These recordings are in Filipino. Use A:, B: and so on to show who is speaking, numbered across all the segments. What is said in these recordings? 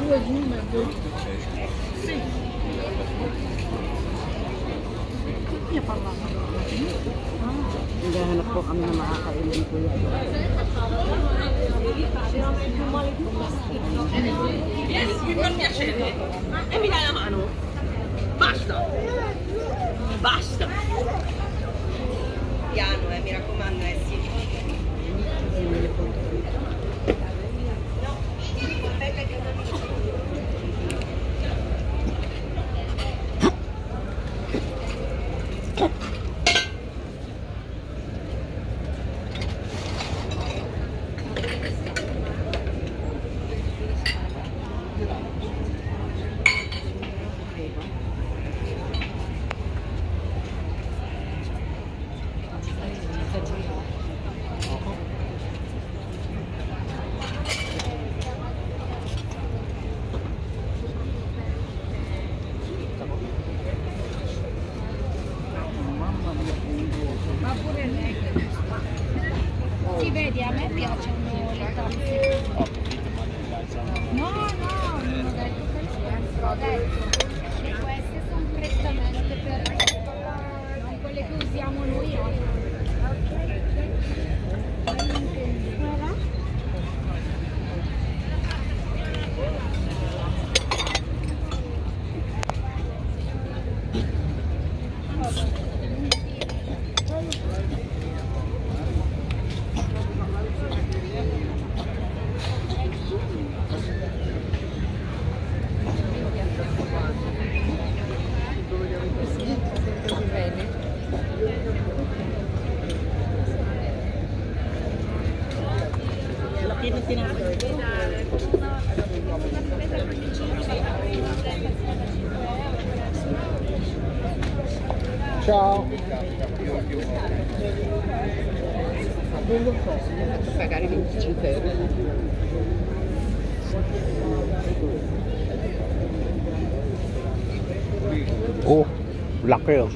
A: Sì. Hindi pa lang.
B: Naghahanap po kami na makakainin po yan.
A: Yes, non piacere. E mi dai la mano? Basta. Basta. Piano, mi raccomando, sì.
C: Sì, vedi, a me piacciono le tazze. No, non ho detto così, ho detto che queste sono prettamente per non quelle che usiamo noi oggi.
D: Ciao.
B: Pagare 25 euro.
D: Oh, laki oh.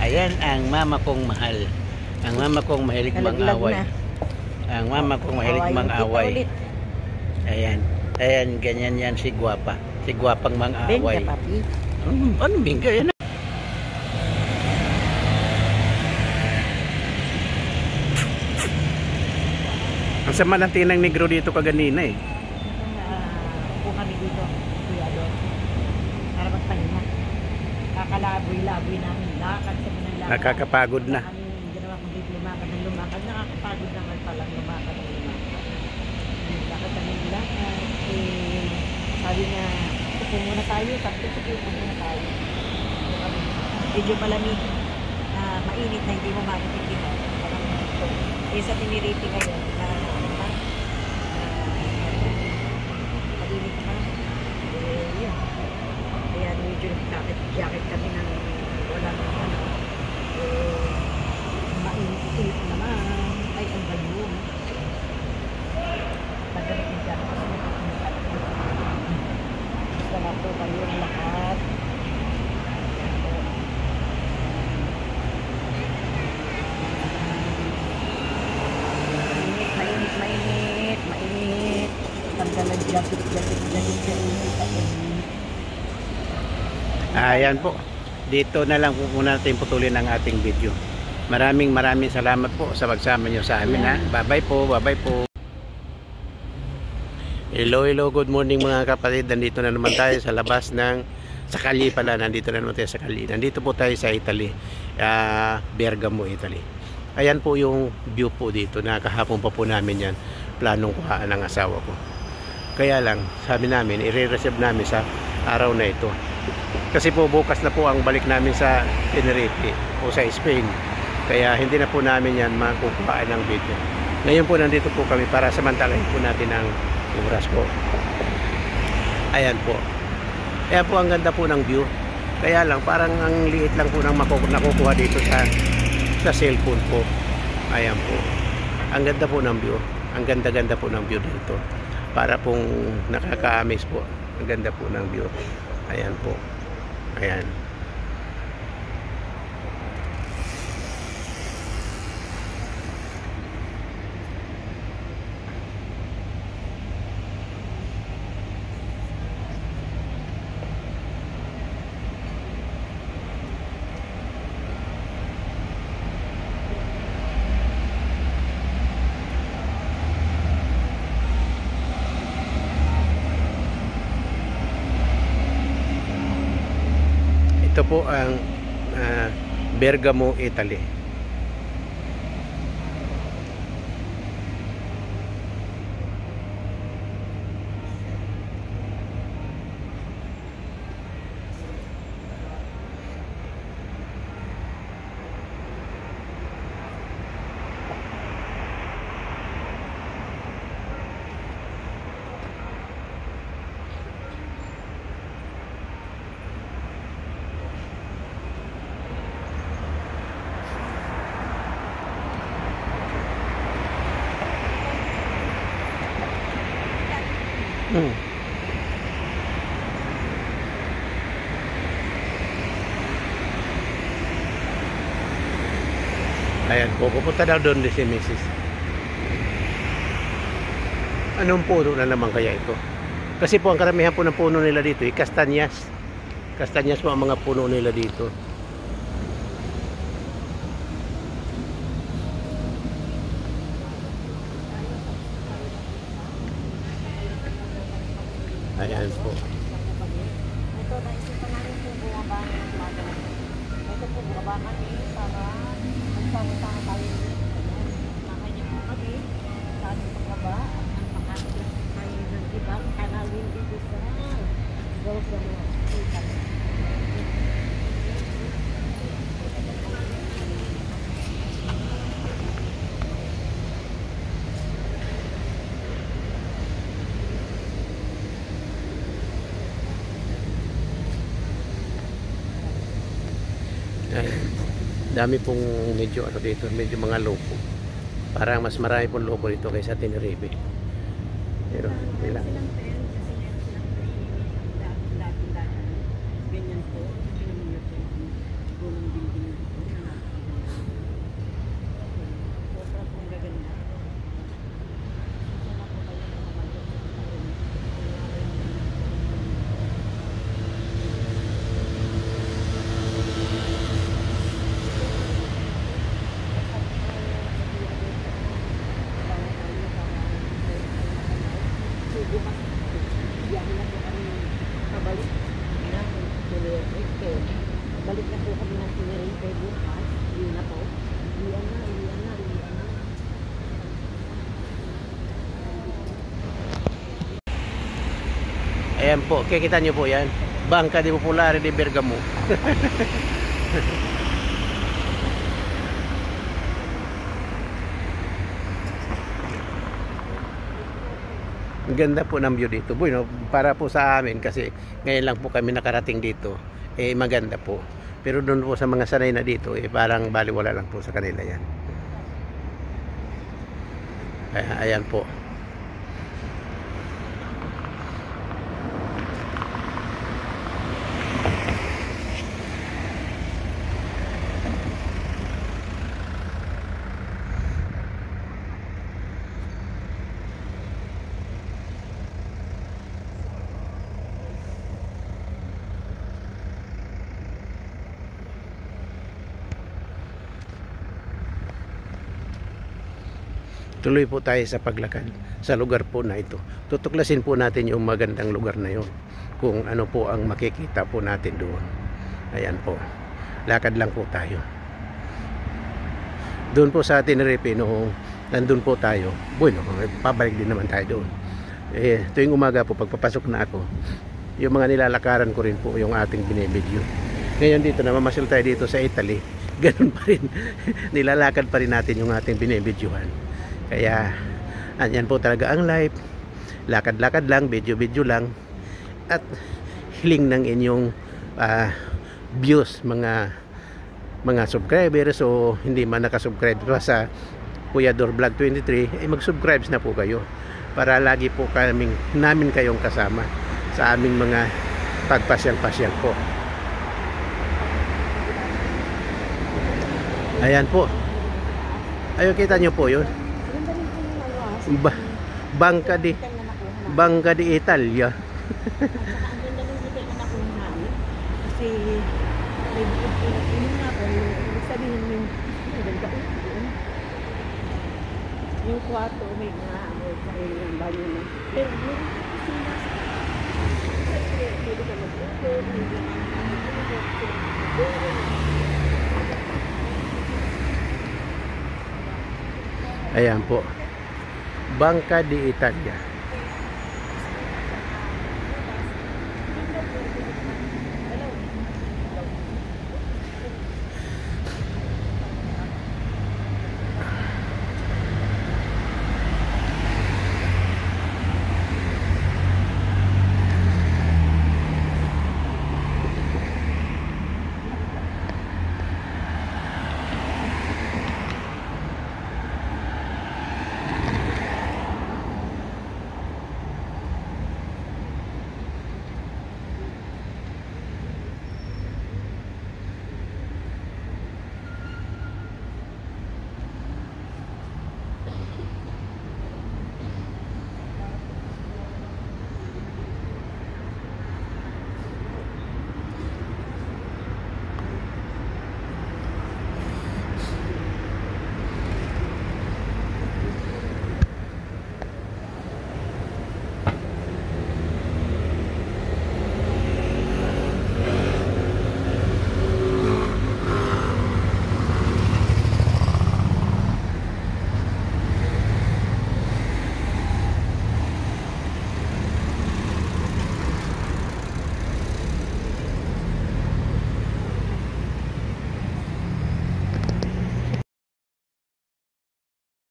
E: Ayan ang mama kong mahal. Ang mama kong mahilig mang-away. Ang mama kong mahilig mang-away. Ayan. Ayan, ganyan yan si Guwapa. Si Guwapang mang-away.
B: Bengka, papi.
E: Ano bingka yan? Ang sama ng tinang negro dito kaganina eh.
B: Upo kami dito. Kuya doon. Para magpahinga. Kakalaboy-laboy namin. Lakad kami ng lakad.
E: Nakakapagod na.
B: Kami ginawa kong dito lumakad ng lumakad. Nakakapagod naman palang lumakad ng lumakad. Lakad kami ng lakad. Sabi niya, upo muna tayo. Sabi ko, upo muna tayo. Medyo malamig. Mainit na hindi mo makikita. Sa Tiniriti ngayon, mainit pa. Yun. Kaya medyo jacket kami ng walang mainit naman. Ay, ang bayo. Magalit yung jacket kasi gusto na po kayo ang lahat. Mainit. Pagdalag-lapit.
E: Ayan po. Dito na lang po muna natin putulin ang ating video. Maraming salamat po sa pagsama nyo sa amin. Ha? Bye-bye po. Hello, good morning mga kapatid. Nandito na naman tayo sa labas ng Sakali pala. Nandito na naman tayo sa Sakali. Nandito po tayo sa Italy. Bergamo, Italy. Ayan po yung view po dito na kahapon pa po namin yan planong kuhaan ng asawa ko. Kaya lang sabi namin i-reserve namin sa araw na ito. Kasi po bukas na po ang balik namin sa Tenerife o sa Spain. Kaya hindi na po namin yan makukuhaan ng video. Ngayon po nandito po kami para samantalahin po natin ang oras po. Ayan po. Ayan po ang ganda po ng view. Kaya lang parang ang liit lang po ng nakukuha dito sa cellphone po. Ayan po. Ang ganda po ng view. Ang ganda-ganda po ng view dito. Para pong nakaka-amaze po. Ang ganda po ng view. Ayan po. Ayan. po ang Bergamo, Italy. Ayan po, pupunta daw doon si Mrs. Anong puno na naman kaya ito? Kasi po ang karamihan po ng puno nila dito kastanyas. Kastanyas po ang mga puno nila dito. Ayan po.
B: Ito, naisipan namin po bumaba ng plaza. Ito po, bumaba kami para magsama-sama tayo. Makanya po kami sa aming pagkaba at ang makakita tayo ng ibang kanalin dito sa Gulf ng Italy.
E: Dami pong medyo ano dito, medyo mga loko. Parang mas marami pong loko dito kaysa Tenerife. Pero nila.
B: Balik na po kami ng Tenerife bukas. Yun na po. Iyan na.
E: Ayan po, kikita nyo po yan. Bangka di Popolare di Bergamo. Ang ganda po ng view dito. Bueno, para po sa amin kasi ngayon lang po kami nakarating dito. Maganda po. Pero doon po sa mga sanay na dito, parang baliwala lang po sa kanila yan. Ayan po. Tuloy po tayo sa paglakad sa lugar po na ito. Tutuklasin po natin yung magandang lugar na yun. Kung ano po ang makikita po natin doon. Ayan po. Lakad lang po tayo. Doon po sa Tenerife, no, nandun po tayo. Bueno, pabalik din naman tayo doon. Tuwing umaga po, pagpapasok na ako, yung mga nilalakaran ko rin po yung ating binibidyo. Ngayon dito, namamasyal tayo dito sa Italy. Ganun pa rin. Nilalakad pa rin natin yung ating binibidyohan. Kaya, andyan po talaga ang life. Lakad-lakad lang, video-video lang. At hiling ng inyong views, mga subscribers o hindi man nakasubscribe pa sa Kuya Dor Vlog 23, mag-subscribe na po kayo para lagi po namin kayong kasama sa aming mga pagpasyal-pasyal po. Ayan po. Ayun, kita nyo po yun. Bangka di Italia.
B: Ang ganda ng hotel na nakuha namin. Kasi may bukod po na pinuha nga po. Sabihin mo yung ganda doon. Yung kwarto, may nga yung banyo na. Pero yung kusina, pwede ka mag-upo, pwede ka mag-upo.
E: Ayan po. Banca di Italia.